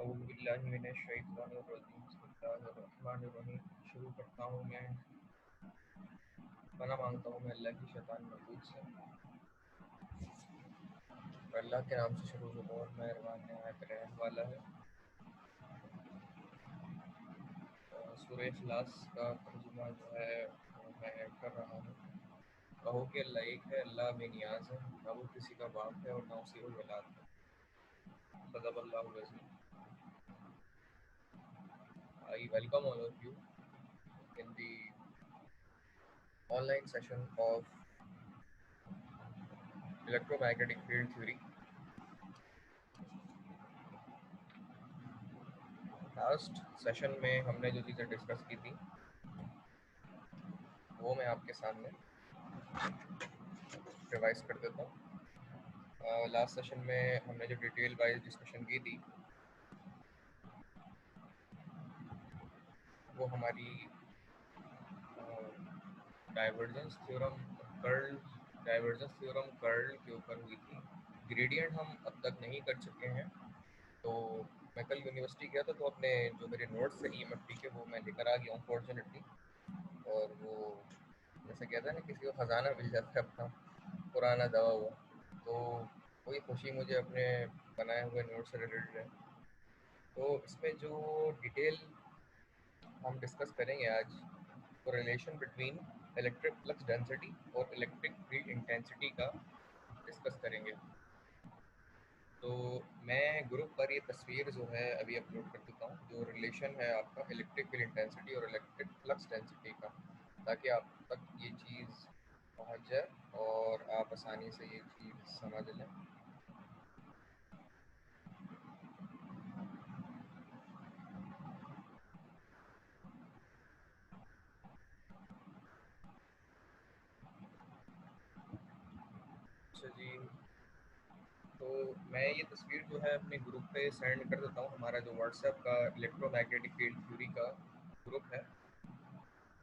बिस्मिल्लाहिर्रहमानिर्रहीम। शुरू करता हूँ मैं, पनाह मांगता हूँ मैं अल्लाह की शैतान मरदूद से। अल्लाह के नाम से शुरू जो बहुत मेहरबान नहायत रहम वाला है। सूरह इखलास का तर्जुमा जो है वो मैं कर रहा हूँ। कहो कि अल्लाह एक है, अल्लाह बेनियाज है, ना वो किसी का बाप है और ना उसी को औलाद है। सदक़ल्लाहुल अज़ीम। I welcome all of you in the online session of electromagnetic field theory. Last session में हमने जो चीज़ें डिस्कस की थी वो मैं आपके सामने रिवाइज कर देता हूँ। लास्ट सेशन में हमने जो डिटेल वाइज डिस्कशन की थी वो हमारी डाइवर्जेंस थ्योरम कर्ल के ऊपर हुई थी। ग्रेडियंट हम अब तक नहीं कर चुके हैं। तो मैं कल यूनिवर्सिटी गया था तो अपने जो मेरे नोट्स थे EMFT के वो मैं लेकर आ गया हूँ फॉर्चुनेटली। और वो जैसे कहते हैं ना किसी को ख़जाना मिल जाता है अपना पुराना दवा हुआ, तो वही खुशी मुझे अपने बनाए हुए नोट्स से रिलेटेड है। तो इसमें जो डिटेल हम डिस्कस करेंगे आज वो relation between electric flux density और इलेक्ट्रिक फील्ड इंटेंसिटी का डिस्कस करेंगे। तो मैं ग्रुप पर ये तस्वीर जो है अभी अपलोड कर देता हूँ, जो रिलेशन है आपका इलेक्ट्रिक फील्ड इंटेंसिटी और इलेक्ट्रिक फ्लक्स डेंसिटी का, ताकि आप तक ये चीज़ पहुँच जाए और आप आसानी से ये चीज़ समझ लें। अच्छा जी, तो मैं ये तस्वीर जो है अपने ग्रुप पे सेंड कर देता हूँ। हमारा जो व्हाट्सएप का इलेक्ट्रोमैग्नेटिक फील्ड थ्योरी का ग्रुप है,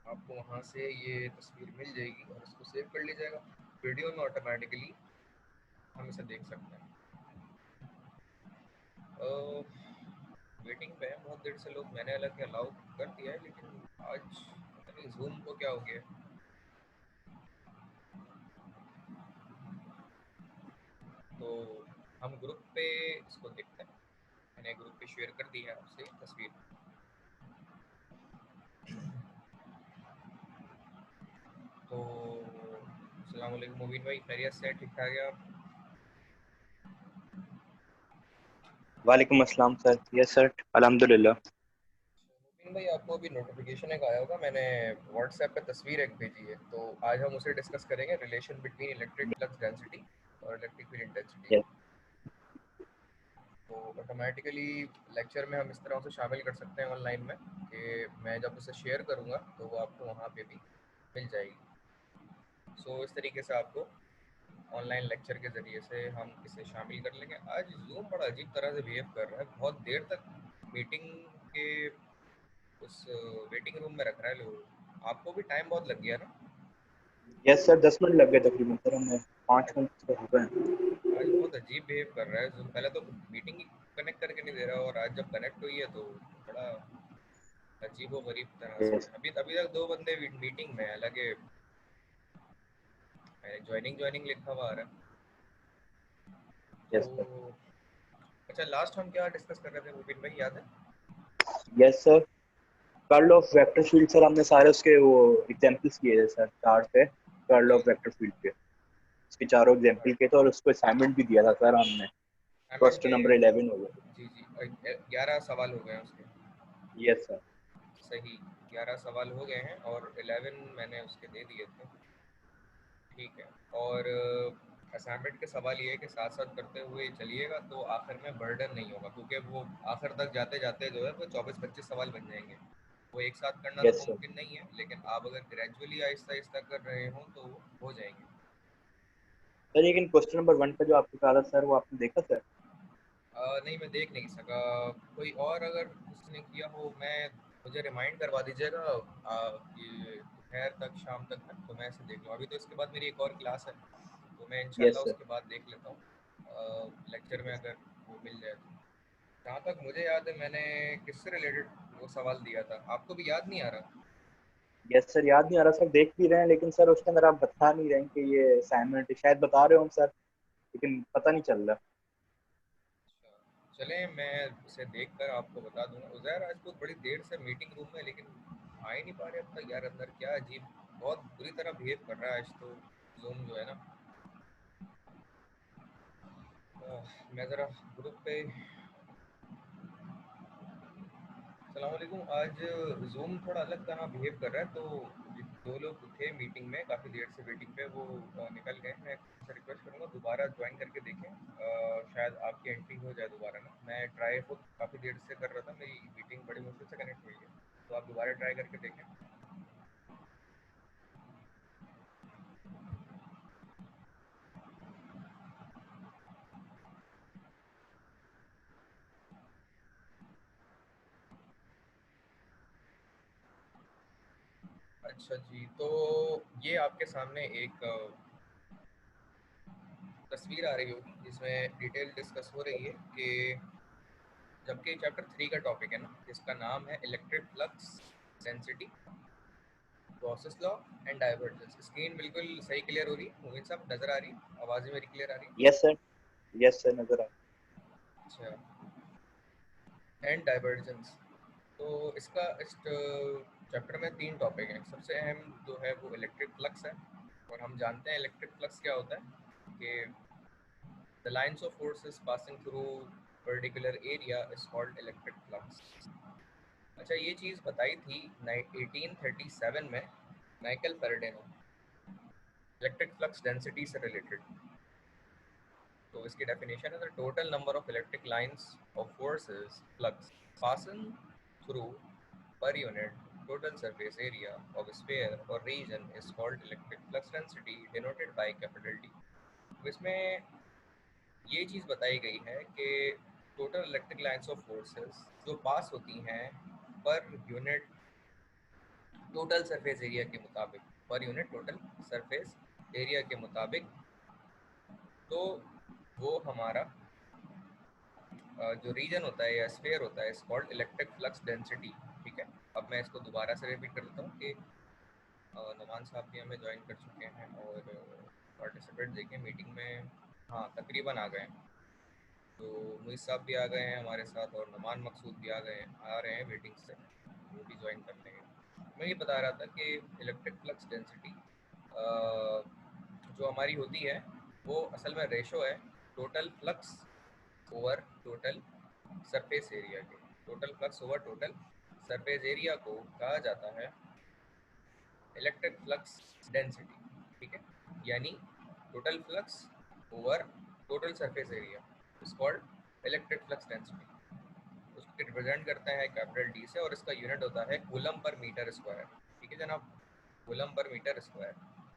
आपको वहाँ से ये तस्वीर मिल जाएगी और इसको सेव कर लीजिएगा। वीडियो में ऑटोमेटिकली हम इसे देख सकते हैं। वेटिंग पे है बहुत देर से लोग, मैंने हालांकि अलाउ कर दिया है, लेकिन आज पता नहीं जूम को क्या हो गया। तो हम ग्रुप पे इसको देखते हैं। मैंने ग्रुप पे शेयर कर दी है आपसे तस्वीर। तो अस्सलाम वालेकुम मुबीन भाई, खैरियत से ठीक ठाक है आप? वालेकुम अस्सलाम सर। यस सर, अल्हम्दुलिल्लाह। मुबीन भाई, आपको अभी नोटिफिकेशन एक आया होगा, मैंने व्हाट्सएप पे तस्वीर एक भेजी है। तो आज हम उसे डिस्कस करेंगे, relation between electric flux density और इलेक्ट्रिक फील्ड इंटेंसिटी। यस तो ऑटोमेटिकली लेक्चर में हम इस तरह से शामिल कर सकते हैं ऑनलाइन में कि मैं जब उसे शेयर करूँगा तो वो आपको वहाँ पे भी मिल जाएगी। सो इस तरीके से आपको ऑनलाइन लेक्चर के ज़रिए से हम इसे शामिल कर लेंगे। आज जूम बड़ा अजीब तरह से बिहेव कर रहा है, बहुत देर तक मीटिंग के उस वेटिंग रूम में रख रहा है लोग। आपको भी टाइम बहुत लग गया ना? यस सर, 10 मिनट लग गए तकरीबन सर, हमें 5 मिनट तो हो गए। आज बहुत अजीब बिहेव कर रहा है जूम। पहले तो मीटिंग कनेक्ट करके नहीं दे रहा, और आज जब कनेक्ट हुई है तो बड़ा अजीब व गरीब तरह से। यस अभी अभी तक 2 बंदे मीटिंग में, हालांकि ज्वाइनिंग लिखा हुआ आ रहा है। तो यस सर। अच्छा, लास्ट हम क्या डिस्कस कर रहे थे मुबीन भाई, याद है? Yes sir, curl of vector field sir, हमने सारे उसके वो एग्जांपल्स किए थे सर, 4 थे curl G of vector field के। उसके चारों एग्जांपल किए थे और उसको असाइनमेंट भी दिया था सर हमने। असाइनमेंट क्वेश्चन के। नंबर 11 हो गया। जी जी, 11 सवाल हो गए हैं उसके। Yes sir. सही, 11 सवाल हो गए हैं और 11 मैंने उसके दे दिए थे। ठीक है। और असाइनमेंट के सवाल ये है कि साथ साथ करते हुए चलिएगा तो आखिर में बर्डन नहीं होगा, क्योंकि वो आखिर तक जाते जाते जो है वो 24-25 सवाल बन जाएंगे। वो एक साथ करना तो यस सर। मुमकिन नहीं है, लेकिन आप अगर ग्रेजुअली आहिस्ता आहिस्ता कर रहे हो तो वो हो जाएंगे। सर लेकिन क्वेश्चन नंबर 1 का जो आपको कहा था सर, वो आपने देखा सर? नहीं, मैं देख नहीं सका। कोई और अगर किसी ने किया हो, मैं मुझे रिमाइंड करवा दीजिएगा कि दोपहर तक शाम तक ना, तो मैं इसे देख लूँ। अभी तो इसके बाद मेरी एक और क्लास है, तो मैं यस इंशाल्लाह सर। उसके बाद देख लेता हूँ लेक्चर में, अगर वो मिल जाए तो। जहाँ तक मुझे याद है मैंने किससे रिलेटेड वो सवाल दिया था, आपको भी याद नहीं आ रहा? यस सर, याद नहीं आ रहा सर, देख भी रहे हैं लेकिन सर उसके अंदर आप बता नहीं रहे हैं कि ये असाइनमेंट है। शायद बता रहे हो हम सर, लेकिन पता नहीं चल रहा। अच्छा चलें, मैं इसे देख कर आपको बता दूंगा। उज़ैर आज बहुत बड़ी देर से मीटिंग रूम में, लेकिन आ ही नहीं पा रहे अब तक यार अंदर। क्या अजीब, बहुत बुरी तरह बिहेव कर रहा है आज तो जूम जो है ना। मैं ज़रा ग्रुप पे, सलामकुम। आज जूम थोड़ा अलग तरह बिहेव कर रहा है, तो दो लोग थे मीटिंग में, काफ़ी देर से वेटिंग पे, वो निकल गए। मैं आपसे रिक्वेस्ट करूँगा दोबारा ज्वाइन करके देखें, शायद आपकी एंट्री हो जाए दोबारा ना। मैं ट्राई खुद काफ़ी देर से कर रहा था, मेरी मीटिंग बड़ी मुश्किल से कनेक्ट हुई है, तो आप दोबारा ट्राई करके देखें। अच्छा जी, तो ये आपके सामने एक तस्वीर आ रही होगी जिसमें डिटेल डिस्कस हो रही है कि जबकि चैप्टर 3 का टॉपिक है ना, जिसका नाम है electric flux density, Gauss's law and divergence. Screen बिल्कुल सही क्लियर हो रही है? मोहित साहब नजर आ रही है? आवाज़ें मेरी क्लियर आ रही है? यस सर, यस सर, नजर आ। अच्छा, एंड डाइवर्जेंस। तो इसका इस चैप्टर में 3 टॉपिक हैं। सबसे अहम जो है वो इलेक्ट्रिक फ्लक्स है, और हम जानते हैं इलेक्ट्रिक फ्लक्स क्या होता है कि the lines of forces passing through particular area is called electric flux. अच्छा, ये चीज़ बताई थी 1837 में माइकल फैराडे ने, इलेक्ट्रिक फ्लक्स डेंसिटी से रिलेटेड। तो इसकी डेफिनेशन है the total number of electric lines of forces flux passing through per unit total surface area of a sphere or region is called electric flux density denoted by capital D। तो इसमें ये चीज़ बताई गई है कि total electric lines of forces जो पास होती हैं per unit total surface area के मुताबिक, per unit total surface area के मुताबिक, तो वो हमारा जो रीजन होता है या स्फीयर होता है इस कॉल्ड इलेक्ट्रिक फ्लक्स डेंसिटी। ठीक है, अब मैं इसको दोबारा से रिपीट कर देता हूँ कि नुमान साहब भी हमें ज्वाइन कर चुके हैं, और पार्टिसिपेट देखिए मीटिंग में, हाँ तकरीबन आ गए हैं। तो मुइस साहब भी आ गए हैं हमारे साथ, और नुमान मकसूद भी आ रहे हैं मीटिंग से, वो भी ज्वाइन कर लेंगे। मैं ये बता रहा था कि इलेक्ट्रिक फ्लक्स डेंसिटी जो हमारी होती है वो असल में रेशो है total flux over total surface area के। Total flux over total surface area को कहा जाता है इलेक्ट्रिक फ्लक्स डेंसिटी। ठीक है, यानी total flux over total surface area is called electric flux density. उसको रिप्रेजेंट करता है कैपिटल डी से, और इसका यूनिट होता है कूलम पर मीटर स्क्वायर। ठीक है जनाब, कूलम पर मीटर स्क्वायर।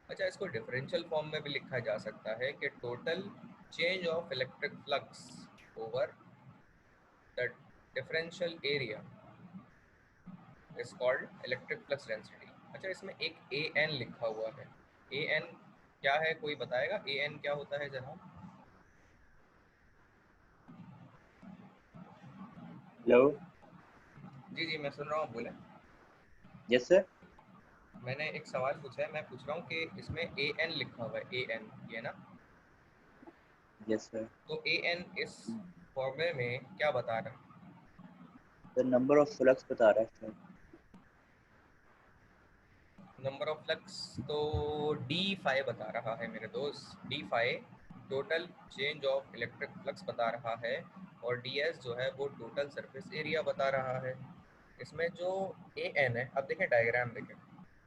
अच्छा, इसको डिफरेंशियल फॉर्म में भी लिखा जा सकता है कि total change of electric flux over the differential area is called electric flux density. अच्छा, इसमें एक ए एन लिखा हुआ है। ए एन क्या है, कोई बताएगा ए एन क्या होता है जनाब? हेलो। जी जी मैं सुन रहा हूँ, बोले। Yes sir. मैंने एक सवाल पूछा है, मैं पूछ रहा हूँ कि इसमें ए एन लिखा हुआ है, ए एन ये ना, यस सर। तो ए एन इस फॉर्मूले में क्या बता रहा है? सर नंबर ऑफ फ्लक्स बता रहा है सर। नंबर ऑफ फ्लक्स तो डी फाई बता रहा है मेरे दोस्त, d phi total change of electric flux बता रहा है, और डी एस जो है वो टोटल सरफेस एरिया बता रहा है। इसमें जो ए एन है, अब देखें डायग्राम देखें,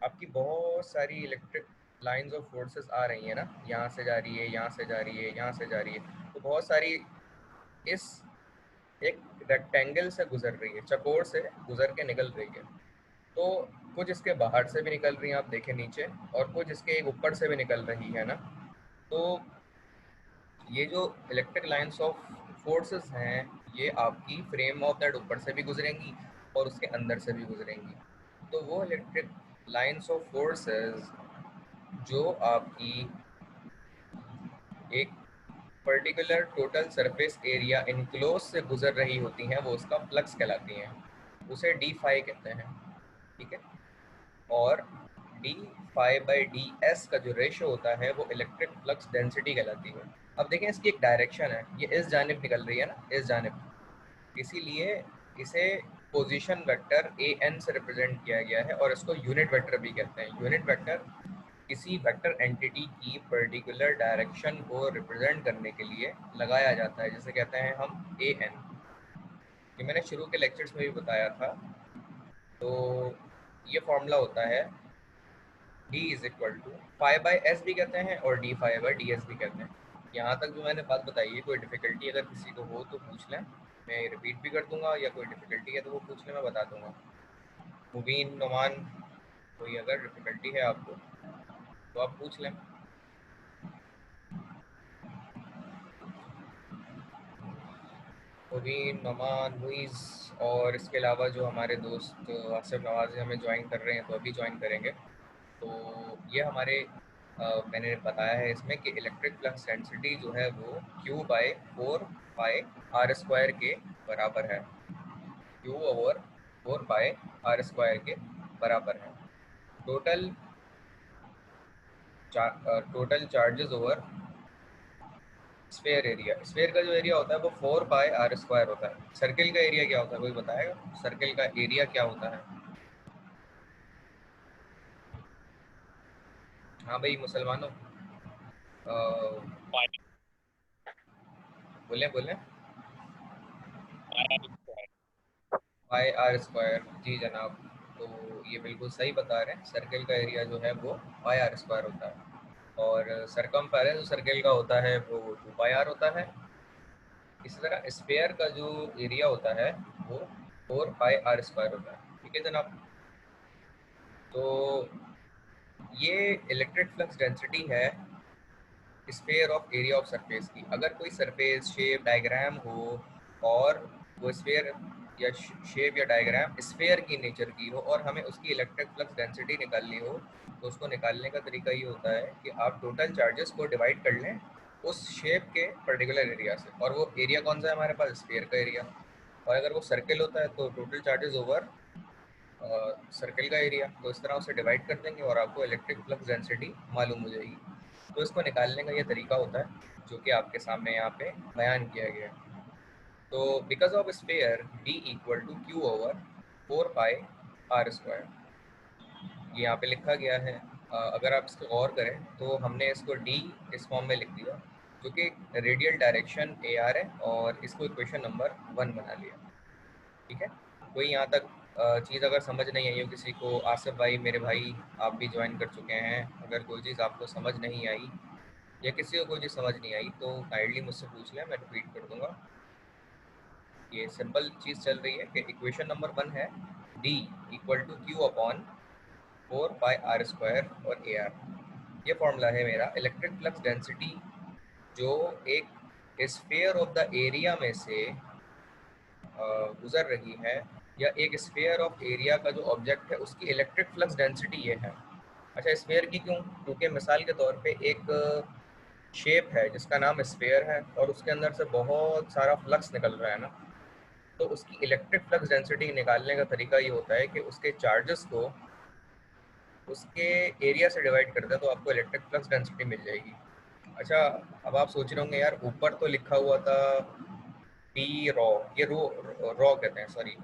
आपकी बहुत सारी इलेक्ट्रिक लाइंस ऑफ फोर्सेस आ रही है ना, यहाँ से जा रही है, यहाँ से जा रही है, यहाँ से जा रही है, तो बहुत सारी इस एक रेक्टेंगल से गुजर रही है, चकोर से गुजर के निकल रही है। तो कुछ इसके बाहर से भी निकल रही हैं, आप देखें नीचे, और कुछ इसके एक ऊपर से भी निकल रही है ना। तो ये जो इलेक्ट्रिक लाइंस ऑफ फोर्सेस हैं, ये आपकी फ्रेम ऑफ दैट ऊपर से भी गुजरेंगी और उसके अंदर से भी गुजरेंगी। तो वो इलेक्ट्रिक लाइंस ऑफ फोर्सेस जो आपकी एक particular total surface area enclose से गुजर रही होती हैं वो उसका फ्लक्स कहलाती हैं, उसे डी फाई कहते हैं, ठीक है। और d phi by d s का जो रेशो होता है वो इलेक्ट्रिक फ्लक्स डेंसिटी कहलाती है। अब देखें इसकी एक डायरेक्शन है, ये इस जानिब निकल रही है ना, इस जानिब, इसीलिए इसे पोजीशन वेक्टर ए एन से रिप्रेजेंट किया गया है और इसको यूनिट वेक्टर भी कहते हैं। यूनिट वेक्टर किसी वेक्टर एंटिटी की पर्टिकुलर डायरेक्शन को रिप्रेजेंट करने के लिए लगाया जाता है, जिसे कहते हैं हम ए एन। ये मैंने शुरू के लेक्चर्स में भी बताया था। तो ये फॉर्मूला होता है d is equal to phi by s भी कहते हैं और d phi by d s भी कहते हैं। यहाँ तक जो मैंने बात बताई है, कोई डिफ़िकल्टी अगर किसी को हो तो पूछ लें, मैं रिपीट भी कर दूंगा, या कोई डिफ़िकल्टी है तो वो पूछ लें, मैं बता दूंगा। मुबीन, नुमान, कोई अगर डिफ़िकल्टी है आपको तो आप पूछ लें। मुबीन, नुमान, मुइज़, और इसके अलावा जो हमारे दोस्त आसिफ नवाज़ हमें ज्वाइन कर रहे हैं तो अभी ज्वाइन करेंगे। तो ये हमारे मैंने बताया है इसमें कि इलेक्ट्रिक फ्लक्स डेंसिटी जो है वो Q by 4 pi r square के बराबर है। Q over 4 pi r square के बराबर है। Total charges over sphere area, sphere का जो एरिया होता है वो 4 पाई आर स्क्वायर होता है। सर्किल का एरिया क्या होता है, कोई बताएगा? सर्किल का एरिया क्या होता है? हाँ भाई मुसलमानों, बोले बोले। पाई आर स्क्वायर, जी जनाब। तो ये बिल्कुल सही बता रहे हैं, सर्किल का एरिया जो है वो पाई आर स्क्वायर होता है और सरकमफेरेंस जो सर्किल का होता है वो 2 पाई आर होता है। इसी तरह स्फेयर का जो एरिया होता है वो 4 पाई आर स्क्वायर होता है, ठीक है जनाब। तो ये इलेक्ट्रिक फ्लक्स डेंसिटी है sphere of area of surface की। अगर कोई सरफेस शेप डायग्राम हो और वो स्फेयर या शेप या डायग्राम स्फेयर की नेचर की हो और हमें उसकी इलेक्ट्रिक फ्लक्स डेंसिटी निकालनी हो, तो उसको निकालने का तरीका ये होता है कि आप टोटल चार्जेस को डिवाइड कर लें उस शेप के पर्टिकुलर एरिया से, और वो एरिया कौन सा है हमारे पास? स्फेयर का एरिया। और अगर वो सर्किल होता है तो टोटल चार्जेस ओवर सर्किल का एरिया। तो इस तरह उसे डिवाइड कर देंगे और आपको इलेक्ट्रिक फ्लक्स डेंसिटी मालूम हो जाएगी। तो इसको निकालने का ये तरीका होता है जो कि आपके सामने यहाँ पे बयान किया गया है। तो because of sphere d equal to q over 4 pi r square, ये यहाँ पे लिखा गया है। अगर आप इसको गौर करें तो हमने इसको d इस फॉर्म में लिख दिया जो कि रेडियल डायरेक्शन ए आर है, और इसको इक्वेशन नंबर 1 बना लिया, ठीक है। कोई यहाँ तक चीज़ अगर समझ नहीं आई हो किसी को, आसिफ भाई मेरे भाई आप भी ज्वाइन कर चुके हैं, अगर कोई चीज़ आपको समझ नहीं आई या किसी को कोई चीज़ समझ नहीं आई तो काइंडली मुझसे पूछ लें, मैं रिपीट कर दूंगा। ये सिंपल चीज़ चल रही है कि इक्वेशन नंबर 1 है d equal to Q upon 4 pi r square और ए आर। ये फॉर्मूला है मेरा इलेक्ट्रिक फ्लक्स डेंसिटी जो एक स्फेयर ऑफ द एरिया में से गुजर रही है, या एक स्फेयर ऑफ एरिया का जो ऑब्जेक्ट है उसकी इलेक्ट्रिक फ्लक्स डेंसिटी ये है। अच्छा, स्फेयर की क्यों? क्योंकि मिसाल के तौर पे एक शेप है जिसका नाम स्फेयर है और उसके अंदर से बहुत सारा फ्लक्स निकल रहा है ना, तो उसकी इलेक्ट्रिक फ्लक्स डेंसिटी निकालने का तरीका ये होता है कि उसके चार्जेस को उसके एरिया से डिवाइड कर दें तो आपको इलेक्ट्रिक फ्लक्स डेंसिटी मिल जाएगी। अच्छा, अब आप सोच रहे होंगे यार ऊपर तो लिखा हुआ था डी रॉ, ये रो रॉ कहते हैं, सॉरी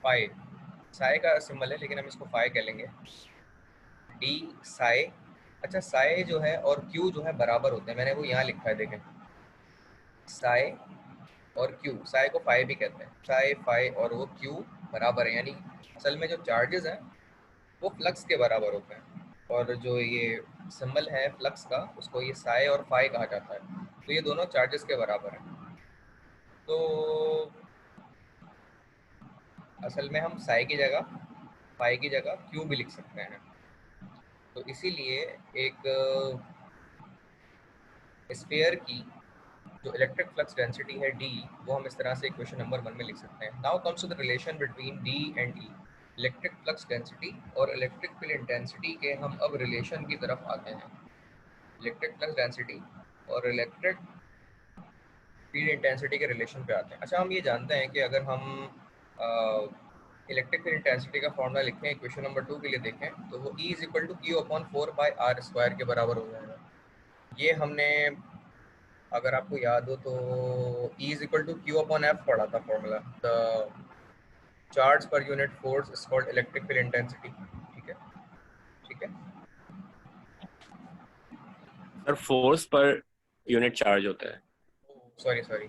फाई, साई का सिंबल है लेकिन हम इसको फाई कह लेंगे, डी साई। अच्छा, साई जो है और क्यू जो है बराबर होते हैं, मैंने वो यहाँ लिखा है देखें, साई और क्यू, साई को फाई भी कहते हैं, साई फाई और वो क्यू बराबर है, यानी असल में जो चार्जेस हैं वो फ्लक्स के बराबर होते हैं, और जो ये सिंबल है फ्लक्स का उसको ये साई और फाई कहा जाता है, तो ये दोनों चार्जेस के बराबर हैं। तो असल में हम साई की जगह फाई की जगह क्यू भी लिख सकते हैं। तो इसीलिए एक स्फीयर की जो इलेक्ट्रिक फ्लक्स डेंसिटी है d, वो हम इस तरह से इक्वेशन नंबर 1 में लिख सकते हैं। Now comes to the relation between d and e, electric flux density और इलेक्ट्रिक फील्ड इंटेंसिटी के हम अब रिलेशन की तरफ आते हैं। इलेक्ट्रिक फ्लक्स डेंसिटी और इलेक्ट्रिक फील्ड इंटेंसिटी के रिलेशन पे आते हैं। अच्छा, हम ये जानते हैं कि अगर हम इलेक्ट्रिक फील्ड इंटेंसिटी का फॉर्मूला लिखें इक्वेशन नंबर 2 के लिए देखें तो वो E is equal to Q upon 4/r² के बराबर हो जाएगा। ये हमने, अगर आपको याद हो तो, E is equal to Q upon f पढ़ा था formula. The charge per unit force is called electric field intensity. ठीक है, ठीक है। Sir force per unit charge होता है। Sorry sorry,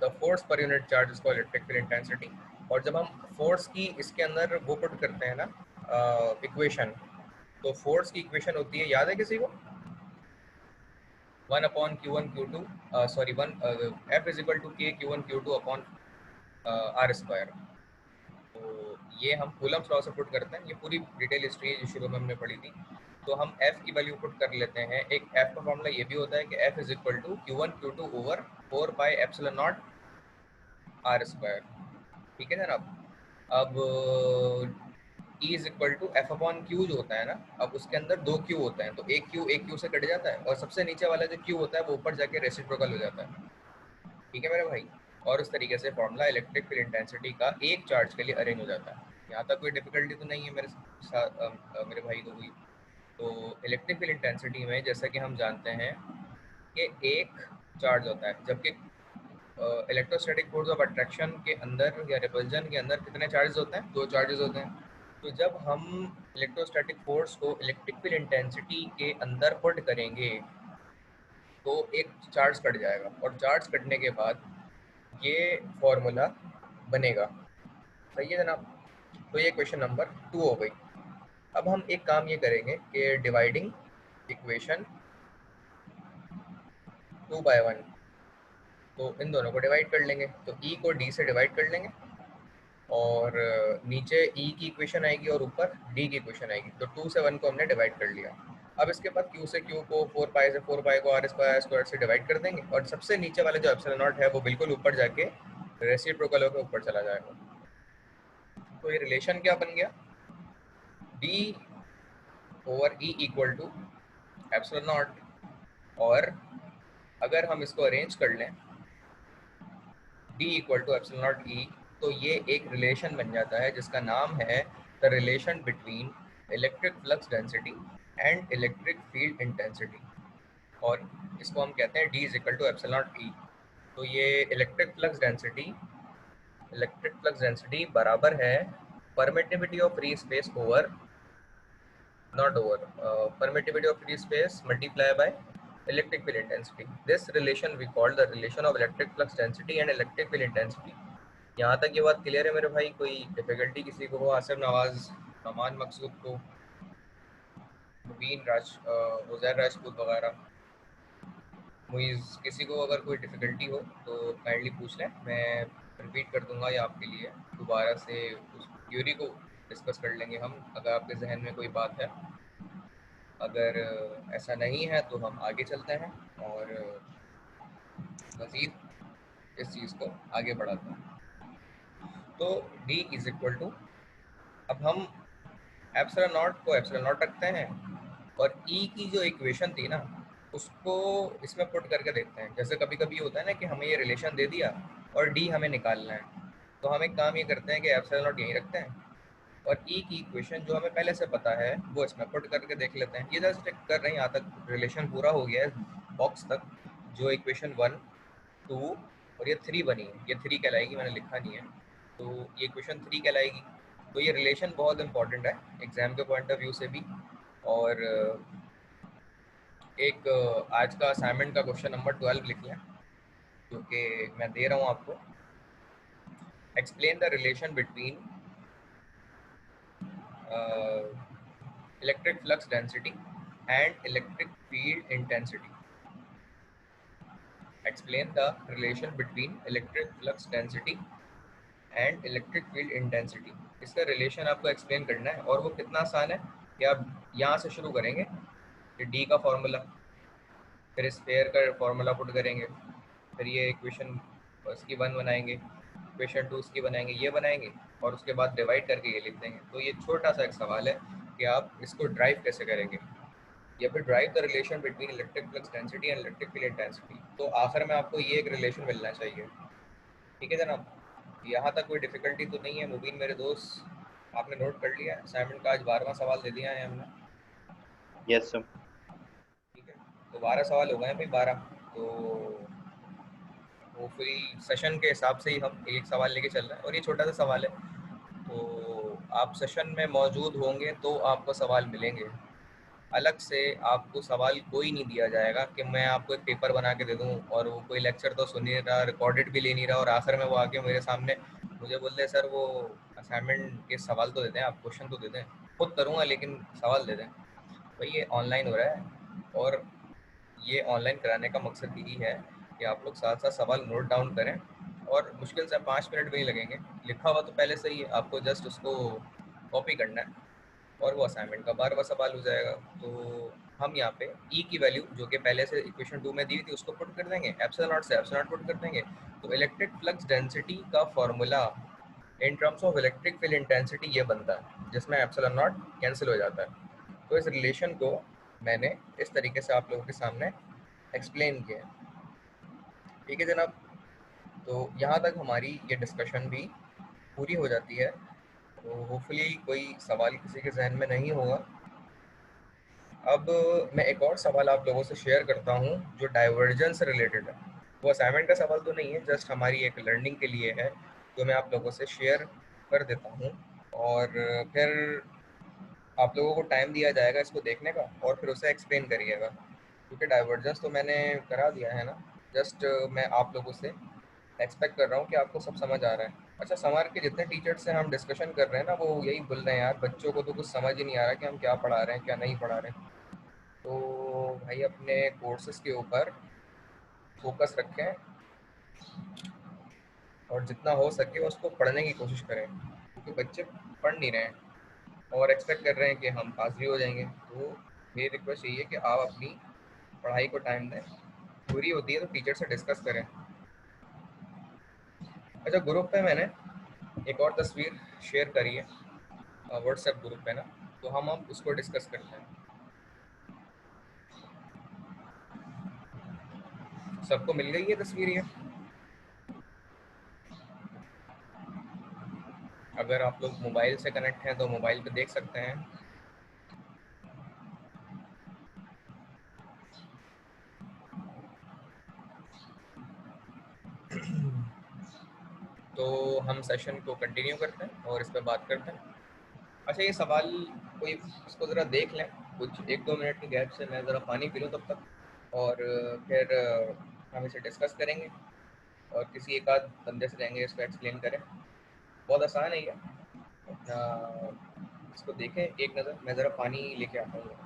the force per unit charge is called electric field intensity. और जब हम फोर्स की इसके अंदर वो पुट करते हैं ना इक्वेशन, तो फोर्स की इक्वेशन होती है, याद है किसी को? 1/Q1 Q2, sorry 1 F is equal to K Q1 Q2 upon R²। तो ये हम कूलम्स लॉ से पुट करते हैं। ये पूरी डिटेल हिस्ट्री जो शुरू में हमने पढ़ी थी। तो हम F की वैल्यू पुट कर लेते हैं। एक F का फॉर्मूला ये भी होता है कि F is equal to Q1 Q2 over 4πε0 R²। ठीक है जनाब। अब E is equal to F upon Q जो होता है ना, अब उसके अंदर 2 Q होते हैं, तो एक Q से कट जाता है और सबसे नीचे वाला जो Q होता है वो ऊपर जाके रेसिप्रोकल हो जाता है। ठीक है मेरे भाई। और उस तरीके से फॉर्मूला इलेक्ट्रिक फील्ड इंटेंसिटी का एक चार्ज के लिए अरेंज हो जाता है। यहाँ तक कोई डिफिकल्टी तो नहीं है मेरे साथ, मेरे भाई को हुई? तो इलेक्ट्रिक फील्ड इंटेंसिटी में जैसा कि हम जानते हैं कि एक चार्ज होता है, जबकि इलेक्ट्रोस्टैटिक फोर्स ऑफ अट्रैक्शन के अंदर या रिपल्जन के अंदर कितने चार्जेस होते हैं? 2 चार्जेस होते हैं। तो जब हम इलेक्ट्रोस्टैटिक फोर्स को इलेक्ट्रिक फील्ड इंटेंसिटी के अंदर पुट करेंगे तो एक चार्ज कट जाएगा, और चार्ज कटने के बाद ये फॉर्मूला बनेगा। सही है जनाब। तो ये क्वेश्चन नंबर 2 हो गई। अब हम एक काम ये करेंगे कि डिवाइडिंग इक्वेशन 2/1, तो इन दोनों को डिवाइड कर लेंगे। तो E को D से डिवाइड कर लेंगे और नीचे E की इक्वेशन आएगी और ऊपर D की इक्वेशन आएगी। तो 2 से 1 को हमने डिवाइड कर लिया। अब इसके बाद Q से Q को 4π से 4π को R² से डिवाइड कर देंगे, और सबसे नीचे वाला जो एप्सिलॉन है वो बिल्कुल ऊपर जाके रेसिप्रोकल होकर ऊपर चला जाएगा। तो ये रिलेशन क्या बन गया? D over E equal to epsilon. और अगर हम इसको अरेंज कर लें D equal to epsilon E, तो ये एक रिलेशन बन जाता है जिसका नाम है the relation between electric flux density and electric field intensity, और इसको हम कहते हैं D is equal to epsilon E। तो ये इलेक्ट्रिक फ्लक्स डेंसिटी बराबर है permittivity of free space over, not over, permittivity of free space multiplied by electric field intensity. This relation we call the relation of electric flux density and electric field intensity. यहाँ तक ये बात clear है मेरे भाई? कोई difficulty किसी को हो? आसिफ नवाज, नमान मकसूद को, मुबीन उज़ैर राजपूत वगैरह, मुइज़, किसी को अगर कोई डिफिकल्टी हो तो काइंडली पूछ लें। मैं रिपीट कर दूंगा या आपके लिए दोबारा से उस थ्योरी को डिस्कस कर लेंगे हम, अगर आपके जहन में कोई बात है। अगर ऐसा नहीं है तो हम आगे चलते हैं और मज़ीद इस चीज़ को आगे बढ़ाते हैं। तो D इज इक्वल टू, अब हम एप्सिलॉन नॉट को एप्सिलॉन नॉट रखते हैं और E की जो इक्वेशन थी ना उसको इसमें पुट करके देखते हैं। जैसे कभी कभी होता है ना कि हमें ये रिलेशन दे दिया और D हमें निकालना है, तो हम एक काम ये करते हैं कि एप्सिलॉन नॉट यहीं रखते हैं और E की इक्वेशन जो हमें पहले से पता है वो इसमें पुट करके देख लेते हैं। ये जस्ट कर रहे हैं, यहाँ तक रिलेशन पूरा हो गया है बॉक्स तक। जो इक्वेशन 1, 2 और ये 3 बनी है, ये 3 कहलाएगी, मैंने लिखा नहीं है, तो ये इक्वेशन 3 कहलाएगी। तो ये रिलेशन बहुत इंपॉर्टेंट है एग्जाम के पॉइंट ऑफ व्यू से भी। और एक आज का असाइनमेंट का क्वेश्चन नंबर 12 लिख लें जो कि मैं दे रहा हूँ आपको। Explain the relation between electric flux density and electric field intensity. Explain the relation between electric flux density and electric field intensity. इसका रिलेशन आपको एक्सप्लेन करना है और वो कितना आसान है कि आप यहाँ से शुरू करेंगे कि D का फॉर्मूला, फिर स्फेयर का फॉर्मूला पुट करेंगे, फिर ये इक्वेशन इसकी 1 बनाएंगे, इक्वेशन 2 इसकी बनाएंगे, ये बनाएंगे और उसके बाद डिवाइड करके ये लिख देंगे। तो ये छोटा सा एक सवाल है कि आप इसको ड्राइव कैसे करेंगे। या फिर drive the relation between electric flux density and electric field intensity. तो आखिर में आपको ये एक रिलेशन मिलना चाहिए। ठीक है जनाब, यहाँ तक कोई डिफिकल्टी तो नहीं है। मुबीन मेरे दोस्त, आपने नोट कर लिया असाइनमेंट का? आज 12वां सवाल दे दिया है हमने। Yes sir. ठीक है, तो 12 सवाल हो गए हैं भाई, 12। तो वो फिर सेशन के हिसाब से ही हम एक सवाल लेके चल रहे हैं, और ये छोटा सा सवाल है। तो आप सेशन में मौजूद होंगे तो आपको सवाल मिलेंगे। अलग से आपको सवाल कोई नहीं दिया जाएगा कि मैं आपको एक पेपर बना के दे दूं और वो कोई लेक्चर तो सुन नहीं रहा, रिकॉर्डेड भी ले नहीं रहा, और आखिर में वो आके मेरे सामने मुझे बोल दे सर वो असाइनमेंट के सवाल तो दे दें, आप क्वेश्चन तो दे दें। खुद करूँगा लेकिन सवाल दे दें। भाई ये ऑनलाइन हो रहा है, और ये ऑनलाइन कराने का मकसद यही है कि आप लोग साथ साथ सवाल नोट डाउन करें, और मुश्किल से 5 मिनट भी नहीं लगेंगे। लिखा हुआ तो पहले से ही है, आपको जस्ट उसको कॉपी करना है और वो असाइनमेंट का 12वां सवाल हो जाएगा। तो हम यहाँ पे ई की वैल्यू जो कि पहले से इक्वेशन 2 में दी हुई थी उसको पुट कर देंगे, एप्सिलॉन नॉट से एप्सिलॉन नॉट पुट कर देंगे। तो इलेक्ट्रिक फ्लक्स डेंसिटी का formula in terms of electric field intensity ये बनता है, जिसमें एप्सिलॉन नॉट कैंसिल हो जाता है। तो इस रिलेशन को मैंने इस तरीके से आप लोगों के सामने एक्सप्लेन किया है। ठीक है जनाब, तो यहाँ तक हमारी ये डिस्कशन भी पूरी हो जाती है। तो होपफुली कोई सवाल किसी के जहन में नहीं होगा। अब मैं एक और सवाल आप लोगों से शेयर करता हूँ जो डाइवर्जेंस से रिलेटेड है। वो असाइनमेंट का सवाल तो नहीं है, जस्ट हमारी एक लर्निंग के लिए है, जो मैं आप लोगों से शेयर कर देता हूँ। और फिर आप लोगों को टाइम दिया जाएगा इसको देखने का, और फिर उसे एक्सप्लेन करिएगा, क्योंकि डाइवर्जेंस तो मैंने करा दिया है ना। जस्ट मैं आप लोगों से एक्सपेक्ट कर रहा हूँ कि आपको सब समझ आ रहा है। अच्छा, समर के जितने टीचर से हम डिस्कशन कर रहे हैं ना, वो यही बोल रहे हैं यार बच्चों को तो कुछ समझ ही नहीं आ रहा कि हम क्या पढ़ा रहे हैं क्या नहीं पढ़ा रहे हैं। तो भाई अपने कोर्सेज के ऊपर फोकस रखें, और जितना हो सके उसको पढ़ने की कोशिश करें, क्योंकि बच्चे पढ़ नहीं रहे हैं और एक्सपेक्ट कर रहे हैं कि हम पास भी हो जाएंगे। तो मेरी रिक्वेस्ट यही है कि आप अपनी पढ़ाई को टाइम दें, पूरी होती है तो टीचर से डिस्कस करें। अच्छा, ग्रुप पे मैंने एक और तस्वीर शेयर करी है व्हाट्सएप ग्रुप पे ना, तो हम अब उसको डिस्कस करते हैं। सबको मिल गई ये तस्वीर? ये अगर आप लोग मोबाइल से कनेक्ट हैं तो मोबाइल पे देख सकते हैं। तो हम सेशन को कंटिन्यू करते हैं और इस पर बात करते हैं। अच्छा, ये सवाल कोई इसको ज़रा देख लें, कुछ 1-2 मिनट के गैप से मैं ज़रा पानी पी लूँ तब तक, और फिर हम इसे डिस्कस करेंगे, और किसी एक आध बंदे से जाएंगे इसको एक्सप्लेन करें। बहुत आसान है ये। इसको देखें एक नज़र, मैं ज़रा पानी लेके आता हूँ।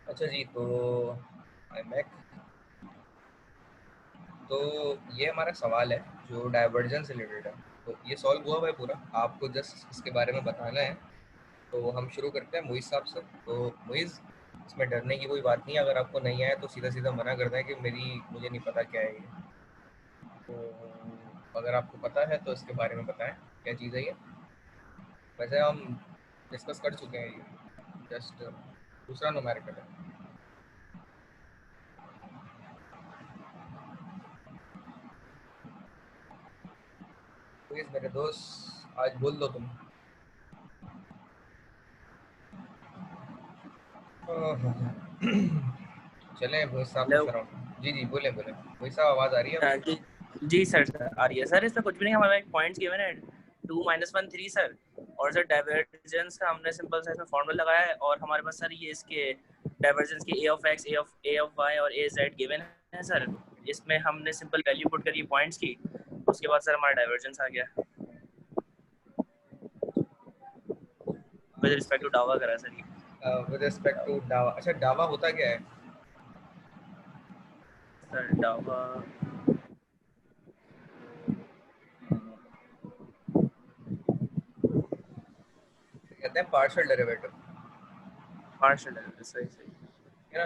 अच्छा जी, तो आई मैक, तो ये हमारा सवाल है जो डाइवर्जेंस रिलेटेड है। तो ये सॉल्व हुआ हुआ है पूरा, आपको जस्ट इसके बारे में बताना है। तो हम शुरू करते हैं मुइज़ साहब से। तो मुइज़, इसमें डरने की कोई बात नहीं है, अगर आपको नहीं आया तो सीधा सीधा मना कर दें कि मुझे नहीं पता क्या है ये। तो अगर आपको पता है तो इसके बारे में बताएं क्या चीज़ है ये। वैसे हम डिस्कस कर चुके हैं ये, जस्ट दूसरा न्यूमेरिकल है। प्लीज मेरे दोस्त आज बोल दो तुम। चलें वही साहब हेलो। पूछ रहा हूँ। जी जी बोले बोले वही साहब, आवाज़ आ रही है आपको? जी सर आ रही है सर। इसमें कुछ भी नहीं, हमारे पॉइंट्स गिवन है 2 - 1 3 सर। और सर डाइवर्जेंस का हमने सिंपल सा इसमें फॉर्मूला लगाया है, और हमारे पास सर ये इसके डाइवर्जेंस के a of x, a of y और a z गिवन है सर। इसमें हमने सिंपल वैल्यू पुट करी पॉइंट्स की, उसके बाद सर हमारा डाइवर्जेंस आ गया विद रिस्पेक्ट टू डावा करा सर ये। विद रिस्पेक्ट टू डावा। अच्छा डावा होता क्या है? सर डावा कहते हैं पार्शियल डेरिवेटिव, पार्शियल है। सही सही। है ना?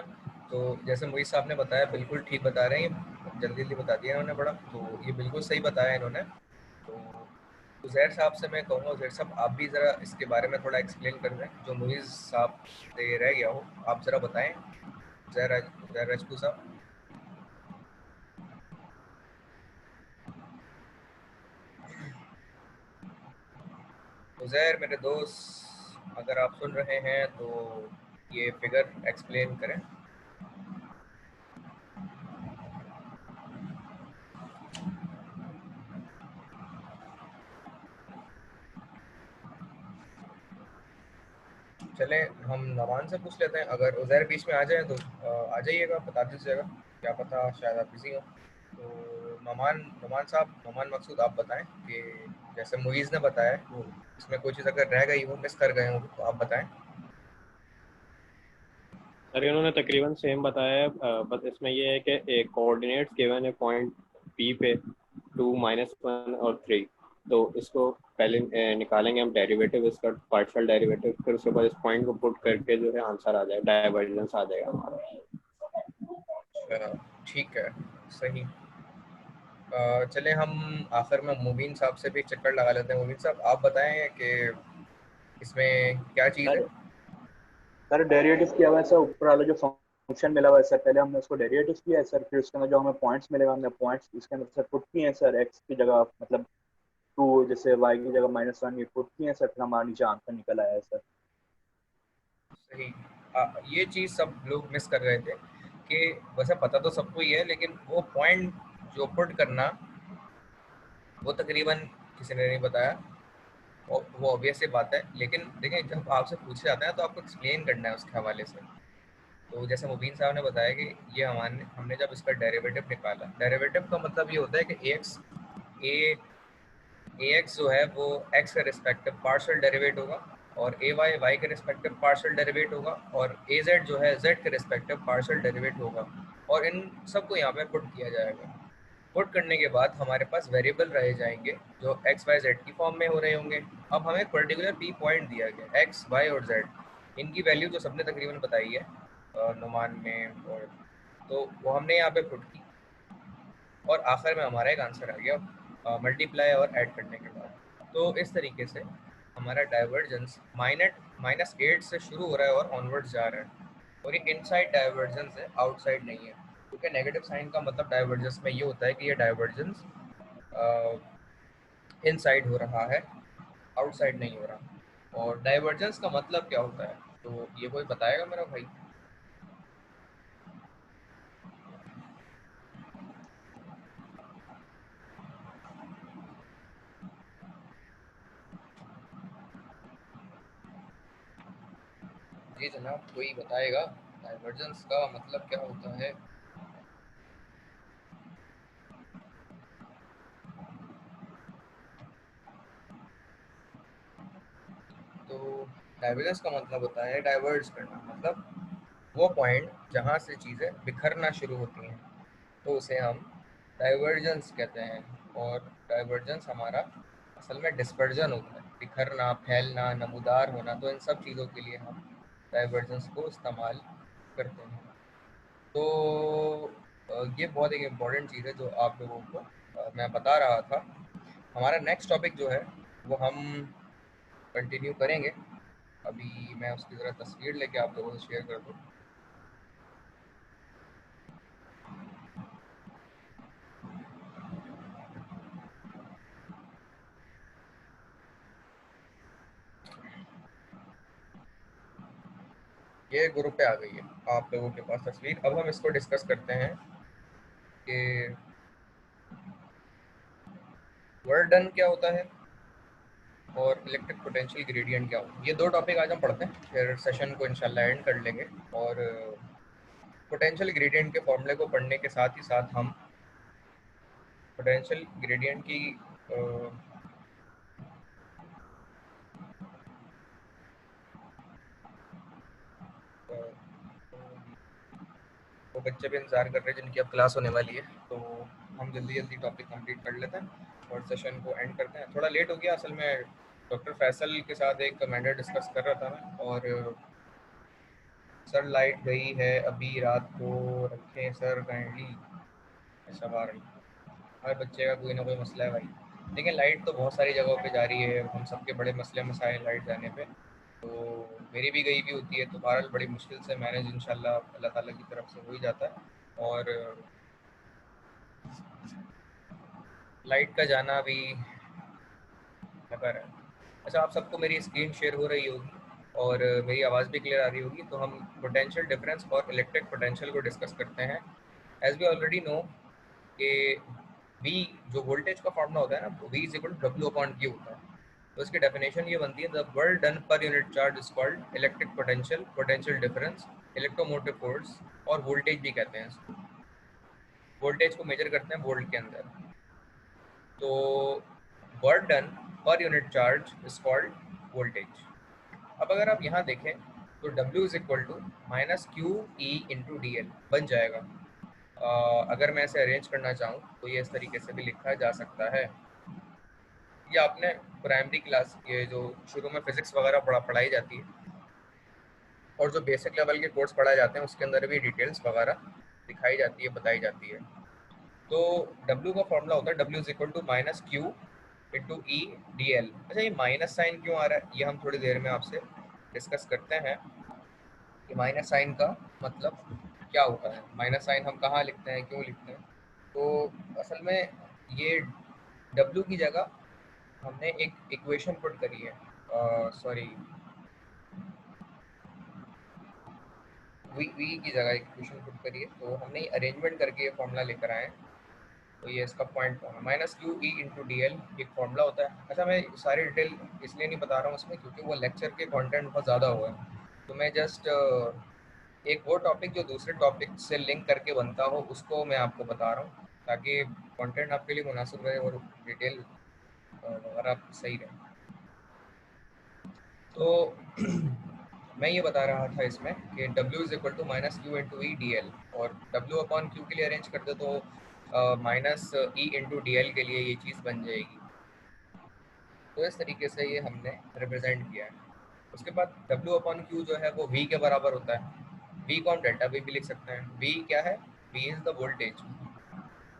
तो जैसे मोहित साहब ने बताया, बिल्कुल ठीक बता रहे हैं, जल्दी जल्दी बता दिया इन्होंने बड़ा, तो ये बिल्कुल सही बताया इन्होंने। तो उज़ैर साहब से मैं कहूँगा, उज़ैर साहब आप भी ज़रा इसके बारे में थोड़ा एक्सप्लेन कर दें, जो मोहित साहब से रह गया हो आप ज़रा बताएं। उज़ैर राजपूत साहब। उज़ैर मेरे दोस्त, अगर आप सुन रहे हैं तो ये फिगर एक्सप्लेन करें। चलें हम नवान से पूछ लेते हैं, अगर उज़ैर बीच में आ जाए तो आ जाइएगा, बता दीजिएगा, क्या पता शायद आप बिजी हो। तो नमान साहब, नमान मकसूद आप बताएं कि जैसे मुईज़ ने बताया वो इसमें कोई चीज़ अगर रह गई हो, मिस कर गए हो तो आप बताएं। सर इन्होंने तकरीबन सेम बताया है, बस इसमें ये है कि एक कोऑर्डिनेट्स गिवन है पॉइंट P पे 2 - 1 और 3, तो इसको पहले निकालेंगे हम डेरिवेटिव इसका, पार्शियल डेरिवेटिव, फिर उसके बाद इस पॉइंट को पुट करके जो है आंसर आ जाएगा, डाइवर्जेंस आ जाएगा हमारा। ठीक है, सही। चलें हम आखिर में मुबीन साहब से भी चक्कर लगा लेते हैं। मुबीन साहब आप बताएं कि इसमें क्या चीज़ है? सर डेरिवेटिव किया हुआ है सर, ऊपर वाला जो फंक्शन मिला हुआ है सर, पहले हमने उसको डेरिवेटिव किया है सर, फिर उसके अंदर जो हमें पॉइंट्स मिलेगा हमने पॉइंट्स इसके अंदर सर पुट किए हैं सर, एक्स की जगह मतलब 2, जैसे वाई की जगह -1 ये पुट किए हैं सर, फिर हमारा नीचे आंसर निकल आया है सर। सही। ये चीज़ सब लोग मिस कर रहे थे कि वैसे पता तो सबको ही है, लेकिन वो पॉइंट जो पुट करना वो तकरीबन किसी ने नहीं बताया। वो ऑब्वियस सी बात है, लेकिन देखिए जब आपसे पूछा जाता है तो आपको एक्सप्लेन करना है उसके हवाले से। तो जैसे मुबीन साहब ने बताया कि ये हमने जब इसका डेरिवेटिव निकाला, डेरिवेटिव का मतलब ये होता है कि ए एक्स जो है वो एक्स के रिस्पेक्टिव पार्शियल डेरिवेट होगा, और ए वाई वाई के रिस्पेक्टिव पार्शियल डेरिवेट होगा, और ए जेड जो है जेड के रिस्पेक्टिव पार्शियल डेरिवेट होगा, और इन सबको यहाँ पे पुट किया जाएगा। पुट करने के बाद हमारे पास वेरिएबल रह जाएंगे जो एक्स वाई जेड की फॉर्म में हो रहे होंगे। अब हमें एक पर्टिकुलर पी पॉइंट दिया गया, एक्स वाई और जेड, इनकी वैल्यू जो सबने तकरीबन बताई है नुमान में, और तो वो हमने यहाँ पे पुट की, और आखिर में हमारा एक आंसर आ गया मल्टीप्लाई और ऐड करने के बाद। तो इस तरीके से हमारा डाइवर्जेंस -8 से शुरू हो रहा है और ऑनवर्ड्स जा रहा है, और ये इनसाइड डाइवर्जेंस है, आउटसाइड नहीं है, क्योंकि नेगेटिव साइन का मतलब डाइवर्जेंस में ये होता है कि ये डाइवर्जेंस इनसाइड हो रहा है, आउटसाइड नहीं हो रहा। और डाइवर्जेंस का मतलब क्या होता है, तो ये कोई बताएगा मेरा भाई? जी जनाब, कोई बताएगा डाइवर्जेंस का मतलब क्या होता है? तो डाइवर्जेंस का मतलब होता है डाइवर्ज करना, मतलब वो पॉइंट जहाँ से चीज़ें बिखरना शुरू होती हैं, तो उसे हम डाइवर्जेंस कहते हैं। और डाइवर्जेंस हमारा असल में डिस्पर्जन होता है, बिखरना, फैलना, नमूदार होना, तो इन सब चीज़ों के लिए हम डाइवर्जेंस को इस्तेमाल करते हैं। तो ये बहुत एक इम्पॉर्टेंट चीज़ है जो आप लोगों को मैं बता रहा था। हमारा नेक्स्ट टॉपिक जो है वो हम कंटिन्यू करेंगे। अभी मैं उसकी ज़रा तस्वीर लेके आप लोगों से शेयर कर दूँ। ये ग्रुप पे आ गई है आप लोगों के पास तस्वीर। अब हम इसको डिस्कस करते हैं कि वर्क डन क्या होता है और इलेक्ट्रिक पोटेंशियल ग्रेडियंट क्या होता है। ये दो टॉपिक आज हम पढ़ते हैं, फिर सेशन को इंशाल्लाह एंड कर लेंगे। और पोटेंशियल ग्रेडियंट के फॉर्मूले को पढ़ने के साथ ही साथ हम पोटेंशियल ग्रेडियंट की वो बच्चे भी इंतज़ार कर रहे हैं जिनकी अब क्लास होने वाली है, तो हम जल्दी जल्दी टॉपिक कंप्लीट कर लेते हैं और सेशन को एंड करते हैं। थोड़ा लेट हो गया, असल में डॉक्टर फैसल के साथ एक मैटर डिस्कस कर रहा था मैं, और सर लाइट गई है अभी रात को, रखें सर काइंडली। ऐसा बार हर बच्चे का कोई ना कोई मसला है भाई। लेकिन लाइट तो बहुत सारी जगहों पे जा रही है, हम सबके बड़े मसले मसाइल लाइट जाने पे, तो मेरी भी गई भी होती है, तो बहरहाल बड़ी मुश्किल से मैनेज इंशाल्लाह अल्लाह ताला की तरफ से हो ही जाता है। और लाइट का जाना भी बेहतर है। अच्छा, आप सबको मेरी स्क्रीन शेयर हो रही होगी और मेरी आवाज़ भी क्लियर आ रही होगी, तो हम पोटेंशियल डिफरेंस और इलेक्ट्रिक पोटेंशियल को डिस्कस करते हैं। एज वी ऑलरेडी नो कि V जो वोल्टेज का फॉर्मूला होता है ना, V is equal to W upon Q होता है। तो इसकी डेफिनेशन ये बनती है, the work done per unit charge is called electric potential, potential difference, electromotive force, और वोल्टेज भी कहते हैं इसको। वोल्टेज को मेजर करते हैं वोल्ट के अंदर। तो work done per unit charge is called voltage. अब अगर आप यहाँ देखें तो W is equal to minus q e into d l बन जाएगा। अगर मैं इसे अरेंज करना चाहूँ तो ये इस तरीके से भी लिखा जा सकता है। ये आपने प्राइमरी क्लास, ये जो शुरू में फिजिक्स वगैरह पढ़ाई जाती है और जो बेसिक लेवल के कोर्स पढ़ाए जाते हैं उसके अंदर भी डिटेल्स वगैरह दिखाई जाती है, बताई जाती है। तो W का फॉर्मूला होता है W is equal to minus q into e d l. अच्छा, ये माइनस साइन क्यों आ रहा है ये हम थोड़ी देर में आपसे डिस्कस करते हैं कि माइनस साइन का मतलब क्या होता है, माइनस साइन हम कहाँ लिखते हैं, क्यों लिखते हैं। तो असल में ये W की जगह हमने एक इक्वेशन पुट करी है, सॉरी वी की जगह एक इक्वेशन पुट करी है, तो हमने अरेंजमेंट करके ये फॉर्मूला लेकर आए हैं। तो ये इसका पॉइंट है minus q e into d L, एक फॉर्मूला होता है। अच्छा, मैं सारी डिटेल इसलिए नहीं बता रहा हूँ इसमें क्योंकि वो लेक्चर के कंटेंट बहुत ज़्यादा हुआ है, तो मैं जस्ट एक वो टॉपिक जो दूसरे टॉपिक से लिंक करके बनता हो उसको मैं आपको बता रहा हूँ, ताकि कंटेंट आपके लिए मुनासिब रहे और डिटेल वगैरह सही रहे। तो मैं ये बता रहा था इसमें कि W is equal to minus q into e d l, और W अपॉन क्यू के लिए अरेंज करते तो minus e into d l के लिए ये चीज़ बन जाएगी। तो इस तरीके से ये हमने रिप्रेजेंट किया है। उसके बाद W अपॉन क्यू जो है वो V के बराबर होता है। V को हम डेल्टा V भी लिख सकते हैं। V क्या है? V is the voltage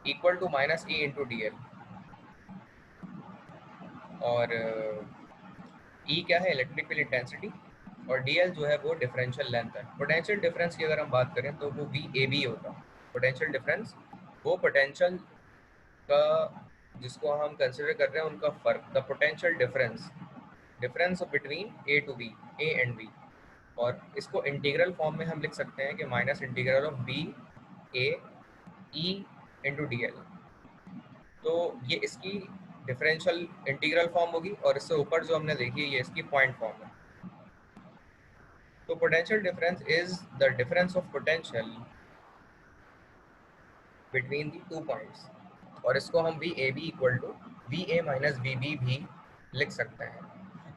equal to minus e into d l, और E क्या है? इलेक्ट्रिकल इंटेंसिटी, और DL जो है वो डिफरेंशियल लेंथ है। पोटेंशियल डिफरेंस की अगर हम बात करें तो वो VAB होता है। पोटेंशियल डिफरेंस वो पोटेंशियल का जिसको हम कंसिडर कर रहे हैं उनका फ़र्क, the potential difference, difference between A to B, A and B। और इसको इंटीग्रल फॉर्म में हम लिख सकते हैं कि minus integral of B A E into d L. तो ये इसकी डिफरेंशियल इंटीग्रल फॉर्म होगी, और इससे ऊपर जो हमने देखी है ये इसकी पॉइंट फॉर्म है। तो potential difference is the difference of potential between the two points, और इसको हम v A B equal to v A minus we b भी लिख सकते हैं।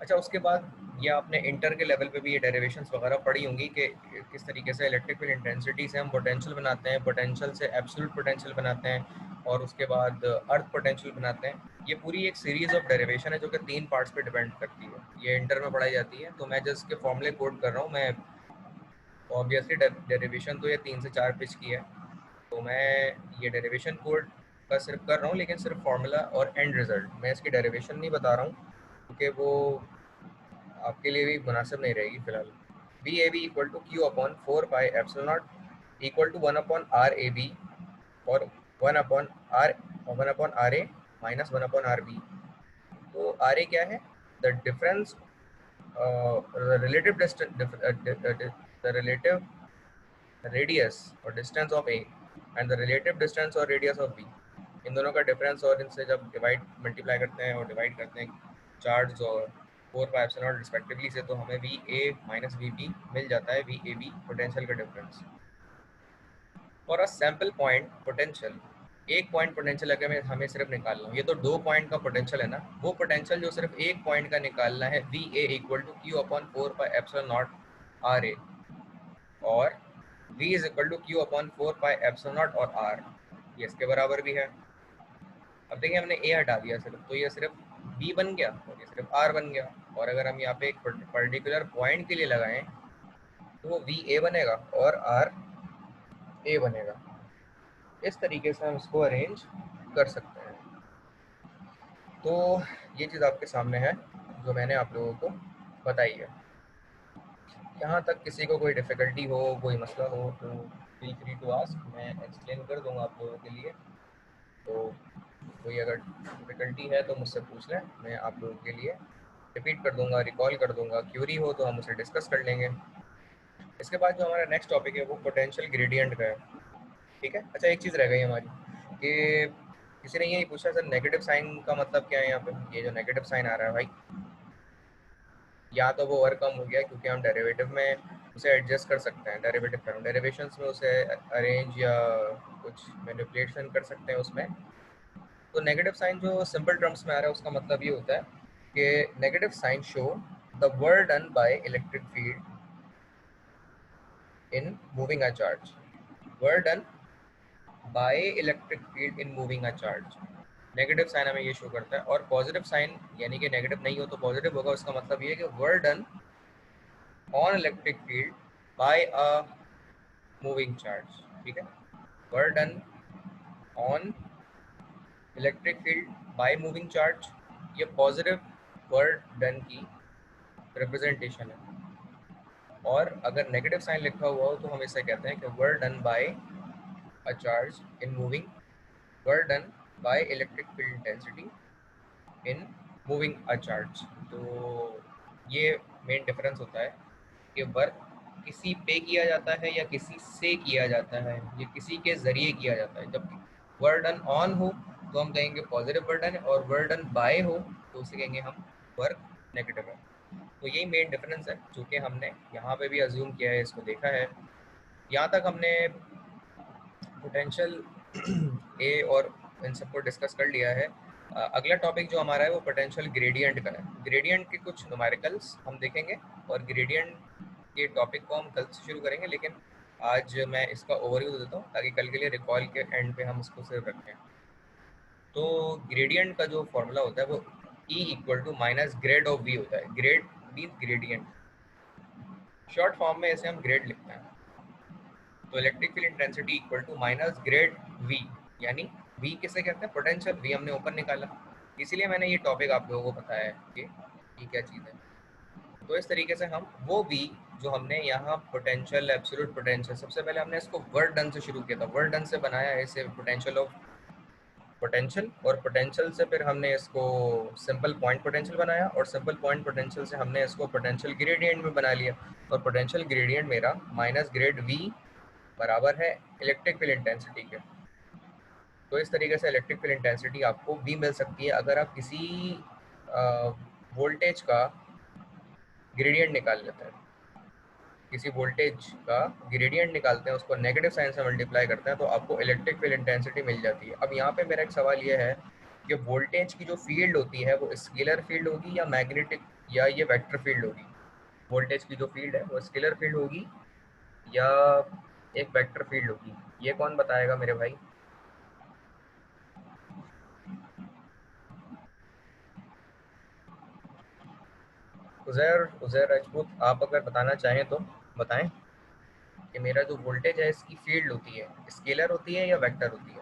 अच्छा, उसके बाद ये आपने इंटर के लेवल पे भी ये डेरिवेशंस वगैरह पढ़ी होंगी कि किस तरीके से इलेक्ट्रिकल इंटेंसिटी से हम पोटेंशियल बनाते हैं, पोटेंशियल से एब्सोल्यूट पोटेंशियल बनाते हैं, और उसके बाद अर्थ पोटेंशियल बनाते हैं। ये पूरी एक सीरीज ऑफ डेरिवेशन है जो कि 3 पार्ट्स पे डिपेंड करती है। ये इंटर में पढ़ाई जाती है, तो मैं जस्ट के फॉर्मूले कोड कर रहा हूँ। मैं ऑब्वियसली डेरिवेशन तो ये 3 से 4 पेज की है, तो मैं ये डेरिवेशन कोड का सिर्फ कर रहा हूँ, लेकिन सिर्फ फार्मूला और एंड रिजल्ट, मैं इसकी डेरिवेशन नहीं बता रहा हूँ क्योंकि वो आपके लिए भी मुनासिब नहीं रहेगी फिलहाल। V A B equal to Q upon 4 pi epsilon naught equal to 1 upon R A B, और 1 upon R A minus 1 upon R B. तो आर ए क्या है? The difference relative the relative radius और distance of A and the relative distance और radius of B, इन दोनों का difference और इनसे जब डिवाइड मल्टीप्लाई करते हैं और डिवाइड करते हैं चार्ज और 4/ε रिस्पेक्टिवली से, तो हमें V A minus we B मिल जाता है, वी ए बी पोटेंशियल का डिफरेंस। और अ सैम्पल पॉइंट पोटेंशियल, एक पॉइंट पोटेंशियल अगर हमें सिर्फ निकालना हो, ये तो 2 पॉइंट का पोटेंशियल है ना, वो पोटेंशियल जो सिर्फ एक पॉइंट का निकालना है, V A equal to Q upon 4/ε0 R A, और v is equal to Q upon 4/ε0 और r, ये इसके बराबर भी है। अब देखिए हमने a हटा दिया सिर्फ, तो ये सिर्फ b बन गया और ये सिर्फ r बन गया। और अगर हम यहाँ पे एक पर्टिकुलर पॉइंट के लिए लगाएं तो वो v a बनेगा और r a बनेगा। इस तरीके से हम इसको अरेंज कर सकते हैं। तो ये चीज़ आपके सामने है जो मैंने आप लोगों को बताई है। यहाँ तक किसी को कोई डिफ़िकल्टी हो, कोई मसला हो तो फील फ्री टू आस्क, मैं एक्सप्लेन कर दूँगा आप लोगों के लिए। तो कोई अगर डिफ़िकल्टी है तो मुझसे पूछ लें, मैं आप लोगों के लिए रिपीट कर दूँगा, रिकॉल कर दूँगा। क्यूरी हो तो हम उसे डिस्कस कर लेंगे। इसके बाद जो हमारा नेक्स्ट टॉपिक है वो पोटेंशियल ग्रेडियंट का है, ठीक है। अच्छा, एक चीज़ रह गई हमारी कि किसी ने यही पूछा सर नेगेटिव साइन का मतलब क्या है यहाँ पे। ये जो नेगेटिव साइन आ रहा है भाई, या तो वो और कम हो गया क्योंकि हम डेरिवेटिव में उसे एडजस्ट कर सकते हैं, डेरिवेशंस में उसे अरेंज या कुछ मैनिपुलेशन कर सकते हैं उसमें। तो नेगेटिव साइन जो सिंपल टर्म्स में आ रहा है उसका मतलब ये होता है कि negative sign show the work done by electric field in moving a charge, work done by electric field in moving a charge. Negative sign हमें ये शो करता है। और पॉजिटिव साइन यानी कि नेगेटिव नहीं हो तो पॉजिटिव होगा, उसका मतलब ये है कि work done on electric field by a moving charge, ठीक है। Work done on electric field by moving charge, ये पॉजिटिव वर्क डन की रिप्रेजेंटेशन है। और अगर नेगेटिव साइन लिखा हुआ हो तो हम इसे कहते हैं कि work done bye a charge in moving, work done by electric field intensity in moving a charge. तो ये मेन डिफरेंस होता है कि वर्क किसी पे किया जाता है या किसी से किया जाता है, ये किसी के ज़रिए किया जाता है। जब वर्क डन ऑन हो तो हम कहेंगे पॉजिटिव वर्क डन है, और वर्क डन बाय हो तो उसे कहेंगे हम वर्क नेगेटिव है। तो यही मेन डिफरेंस है जो कि हमने यहाँ पे भी अज्यूम किया है, इसको देखा है। यहाँ तक हमने पोटेंशियल ए और इन सबको डिस्कस कर लिया है। अगला टॉपिक जो हमारा है वो पोटेंशियल ग्रेडियंट का है। ग्रेडियंट के कुछ न्यूमेरिकल्स हम देखेंगे और ग्रेडियंट के टॉपिक को हम कल से शुरू करेंगे, लेकिन आज मैं इसका ओवरव्यू देता हूँ ताकि कल के लिए रिकॉल के एंड पे हम इसको सिर्फ रखें। तो ग्रेडियंट का जो फॉर्मूला होता है वो E equal to minus grad of V होता है। Grad mean gradient, short form में इसे हम ग्रेड लिखते हैं। तो electric field intensity equal to minus grad V, यानी V किसे कहते हैं, पोटेंशियल। V हमने ऊपर निकाला, इसीलिए मैंने ये टॉपिक आप लोगों को बताया है कि ये क्या चीज़ है। तो इस तरीके से हम वो V जो हमने यहाँ पोटेंशियल, एब्सोल्यूट पोटेंशियल, सबसे पहले हमने इसको वर्क डन से शुरू किया था, वर्क डन से बनाया है इसे पोटेंशियल ऑफ पोटेंशियल, और पोटेंशियल से फिर हमने इसको सिंपल पॉइंट पोटेंशियल बनाया, और सिंपल पॉइंट पोटेंशियल से हमने इसको पोटेंशियल ग्रेडियंट में बना लिया। और पोटेंशियल ग्रेडियंट मेरा माइनस ग्रेड V बराबर है इलेक्ट्रिक फील्ड इंटेंसिटी के। तो इस तरीके से इलेक्ट्रिक फील्ड इंटेंसिटी आपको V मिल सकती है अगर आप किसी वोल्टेज का ग्रेडियंट निकाल लेते हैं। किसी वोल्टेज का ग्रेडियंट निकालते हैं, उसको नेगेटिव साइन से मल्टीप्लाई करते हैं, तो आपको इलेक्ट्रिक फील्ड इंटेंसिटी मिल जाती है। अब यहाँ पे मेरा एक सवाल ये है कि वोल्टेज की जो फील्ड होती है वो स्केलर फील्ड होगी या मैग्नेटिक, या ये वेक्टर फील्ड होगी। वोल्टेज की जो फील्ड है वो स्केलर फील्ड होगी या एक वेक्टर फील्ड होगी, ये कौन बताएगा मेरे भाई। उज़ैर राजपूत, आप अगर बताना चाहें तो बताएं कि मेरा जो वोल्टेज है इसकी फील्ड होती है स्केलर होती है या वेक्टर होती है।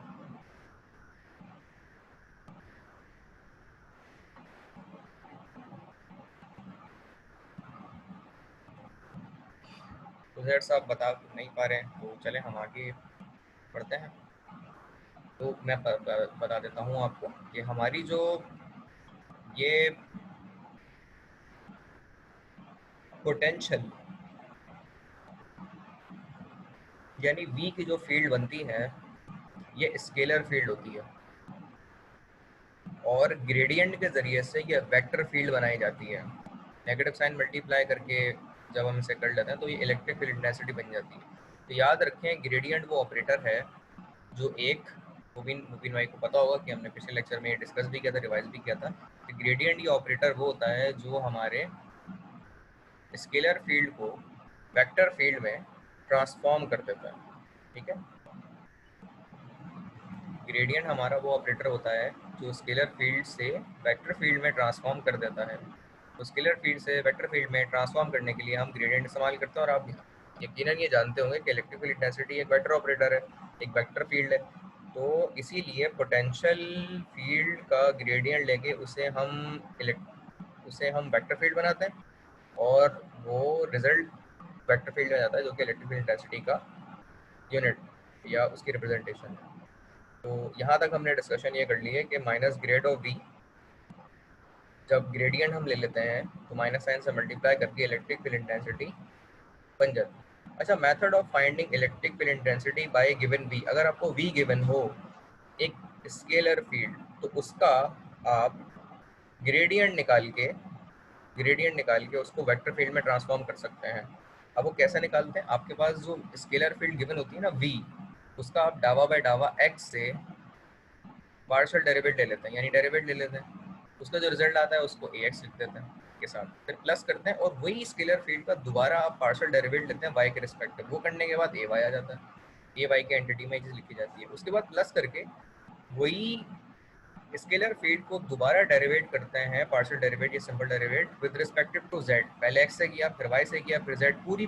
उज़ैर साहब बता नहीं पा रहे हैं तो चले हम आगे बढ़ते हैं। तो मैं बता देता हूँ आपको कि हमारी जो ये पोटेंशियल यानी v की जो फील्ड बनती है ये स्केलर फील्ड होती है और ग्रेडियंट के ज़रिए से ये वेक्टर फील्ड बनाई जाती है। नेगेटिव साइन मल्टीप्लाई करके जब हम इसे कर लेते हैं तो ये इलेक्ट्रिक फील्ड इंटेंसिटी बन जाती है। तो याद रखें ग्रेडियंट वो ऑपरेटर है जो एक मुबीन भाई को पता होगा कि हमने पिछले लेक्चर में ये डिस्कस भी किया था, रिवाइज भी किया था कि ग्रेडियंट ये ऑपरेटर वो होता है जो हमारे स्केलर फील्ड को वेक्टर फील्ड में ट्रांसफॉर्म कर देता है। ठीक है, ग्रेडियंट हमारा वो ऑपरेटर होता है जो स्केलर फील्ड से वेक्टर फील्ड में ट्रांसफॉर्म कर देता है। तो स्केलर फील्ड से वेक्टर फील्ड में ट्रांसफॉर्म करने के लिए हम ग्रेडियंट इस्तेमाल करते हैं और आप यकीनन ये जानते होंगे कि इलेक्ट्रिक फील्ड इंटेंसिटी एक वेक्टर ऑपरेटर है, एक वेक्टर फील्ड है। तो इसीलिए पोटेंशियल फील्ड का ग्रेडियंट लेके उसे हम वेक्टर फील्ड बनाते हैं और वो रिजल्ट वेक्टर फील्ड में जाता है जो कि इलेक्ट्रिक फील्ड इंटेंसिटी का यूनिट या उसकी रिप्रेजेंटेशन है। तो यहाँ तक हमने डिस्कशन ये कर ली है कि माइनस ग्रेड ऑफ वी, जब ग्रेडियंट हम ले लेते हैं तो माइनस साइन से मल्टीप्लाई करके इलेक्ट्रिक फील्ड इंटेंसिटी बन जाती है। अच्छा, method of finding electric field intensity by given v, अगर आपको वी गिवन हो एक स्केलर फील्ड तो उसका आप ग्रेडियंट निकाल के उसको वेक्टर फील्ड में ट्रांसफॉर्म कर सकते हैं। अब वो कैसे निकालते हैं, आपके पास जो स्केलर फील्ड गिवन होती है ना वी, उसका आप डावा बाय डावा एक्स से पार्शियल डेरिवेटिव ले लेते हैं, यानी डेरिवेटिव ले लेते हैं, उसका जो रिजल्ट आता है उसको ए एक्स लिख देते हैं के साथ, फिर प्लस करते हैं और वही स्केलर फील्ड का दोबारा आप पार्शियल डेरिवेटिव लेते हैं वाई के रिस्पेक्टिव, वो करने के बाद ए वाई आ जाता है, ए वाई के एंटिटी में चीज़ लिखी जाती है। उसके बाद प्लस करके वही स्केलर फील्ड को दोबारा डेरिवेट करते हैं, पार्शियल डेरिवेट या simple derivate with respective to z, पहले एक्स से किया फिर वाई से किया फिर जेड, पूरी